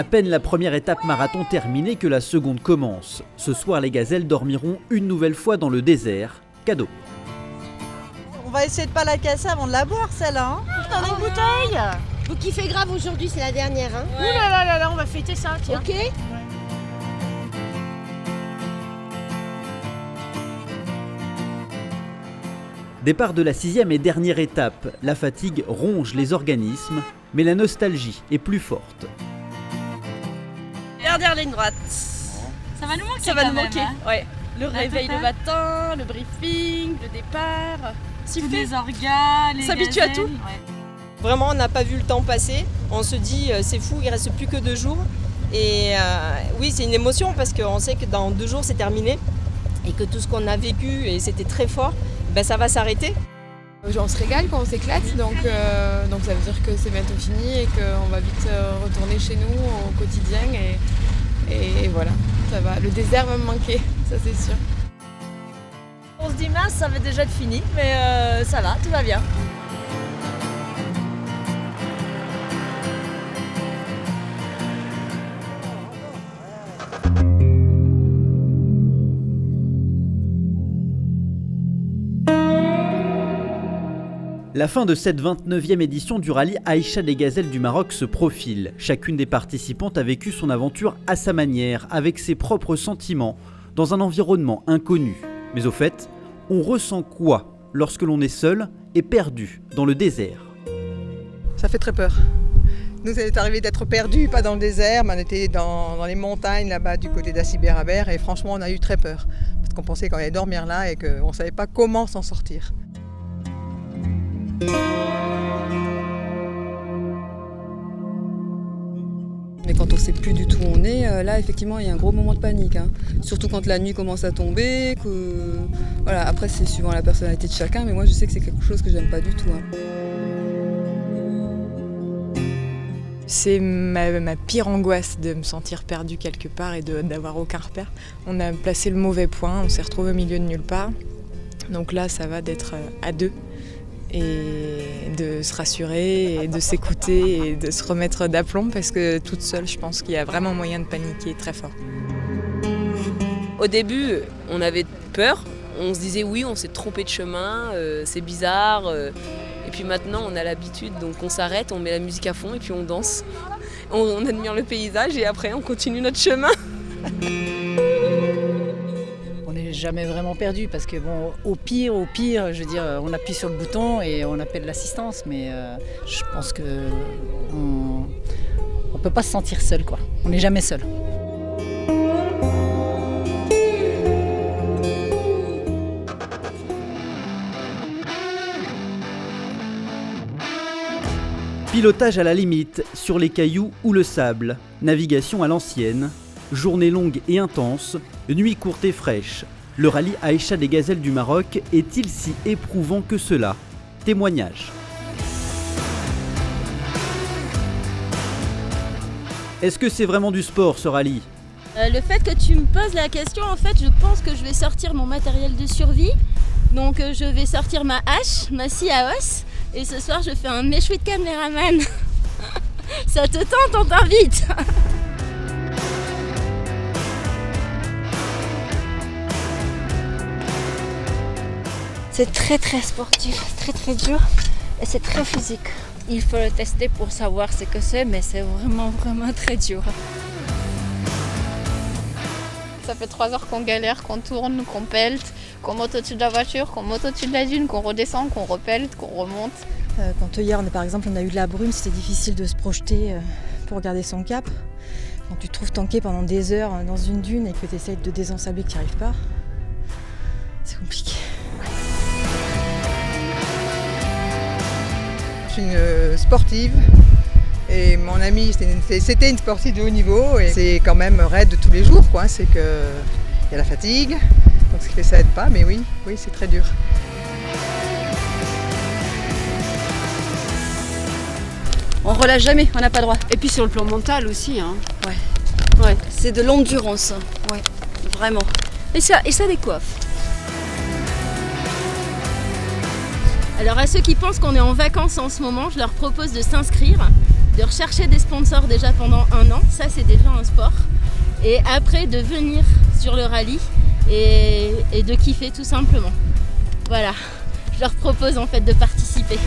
À peine la première étape marathon terminée que la seconde commence. Ce soir, les gazelles dormiront une nouvelle fois dans le désert. Cadeau. On va essayer de pas la casser avant de la boire celle-là. Dans une bouteille. Vous kiffez grave aujourd'hui, c'est la dernière. Hein. Ouais. Ouh là là, on va fêter ça, tiens. Ok. Départ de la 6e et dernière étape. La fatigue ronge les organismes, mais la nostalgie est plus forte. Dernière ligne droite. Ça va nous manquer. Ça va nous même, manquer. hein. Ouais. Le réveil totale. le matin, le briefing, le départ. Tous les orgas, les S'habitue à gazelles. tout. Ouais. Vraiment, on n'a pas vu le temps passer. On se dit, c'est fou, il reste plus que 2 jours. Et oui, c'est une émotion parce qu'on sait que dans 2 jours, c'est terminé. Et que tout ce qu'on a vécu, et c'était très fort, ben, ça va s'arrêter. On se régale quand on s'éclate, donc ça veut dire que c'est bientôt fini et qu'on va vite retourner chez nous au quotidien. Et voilà, ça va. Le désert va me manquer, ça c'est sûr. On se dit mince, ça va déjà être fini, mais ça va, tout va bien. La fin de cette 29e édition du rallye Aïcha des Gazelles du Maroc se profile. Chacune des participantes a vécu son aventure à sa manière, avec ses propres sentiments, dans un environnement inconnu. Mais au fait, on ressent quoi lorsque l'on est seul et perdu dans le désert? Ça fait très peur. Nous, ça est arrivé d'être perdus, pas dans le désert, mais on était dans les montagnes là-bas du côté d'Assy-Béraber et franchement, on a eu très peur. Parce qu'on pensait qu'on allait dormir là et qu'on ne savait pas comment s'en sortir. Mais quand on ne sait plus du tout où on est, là effectivement il y a un gros moment de panique. Hein. Surtout quand la nuit commence à tomber. Voilà, après c'est suivant la personnalité de chacun, mais moi je sais que c'est quelque chose que j'aime pas du tout. Hein. C'est ma pire angoisse de me sentir perdue quelque part et d'avoir aucun repère. On a placé le mauvais point, on s'est retrouvé au milieu de nulle part. Donc là ça va d'être à 2. Et de se rassurer et de s'écouter et de se remettre d'aplomb parce que toute seule, je pense qu'il y a vraiment moyen de paniquer très fort. Au début, on avait peur. On se disait oui, on s'est trompé de chemin, c'est bizarre. Et puis maintenant, on a l'habitude, donc on s'arrête, on met la musique à fond et puis on danse. On admire le paysage et après, on continue notre chemin. On n'est jamais vraiment perdu parce que bon, au pire, je veux dire, on appuie sur le bouton et on appelle l'assistance, mais je pense que on peut pas se sentir seul, quoi. On n'est jamais seul. Pilotage à la limite, sur les cailloux ou le sable, navigation à l'ancienne, journée longue et intense, nuit courte et fraîche. Le rallye Aïcha des Gazelles du Maroc est-il si éprouvant que cela? Témoignage. Est-ce que c'est vraiment du sport ce rallye? Le fait que tu me poses la question, en fait, je pense que je vais sortir mon matériel de survie. Donc je vais sortir ma hache, ma scie à os. Et ce soir, je fais un méchoui de caméraman. Ça te tente, on t'invite. C'est très très sportif, très très dur et c'est très physique. Il faut le tester pour savoir ce que c'est, mais c'est vraiment très dur. Ça fait 3 heures qu'on galère, qu'on tourne, qu'on pelte, qu'on monte au-dessus de la voiture, qu'on monte au-dessus de la dune, qu'on redescend, qu'on repelte, qu'on remonte. Quand hier, par exemple, on a eu de la brume, c'était difficile de se projeter pour garder son cap. Quand tu te trouves tanké pendant des heures dans une dune et que tu essayes de désensabler et que tu n'y arrives pas, c'est compliqué. Je suis une sportive et mon amie, c'était une sportive de haut niveau et c'est quand même raide tous les jours, quoi. C'est qu'il y a la fatigue, donc ce qui fait ça aide pas, mais oui, c'est très dur. On relâche jamais, on n'a pas le droit. Et puis sur le plan mental aussi, hein. Ouais, c'est de l'endurance. Ouais, vraiment. Et ça décoiffe. Alors à ceux qui pensent qu'on est en vacances en ce moment, je leur propose de s'inscrire, de rechercher des sponsors déjà pendant 1 an, ça c'est déjà un sport. Et après de venir sur le rallye et de kiffer tout simplement. Voilà, je leur propose en fait de participer.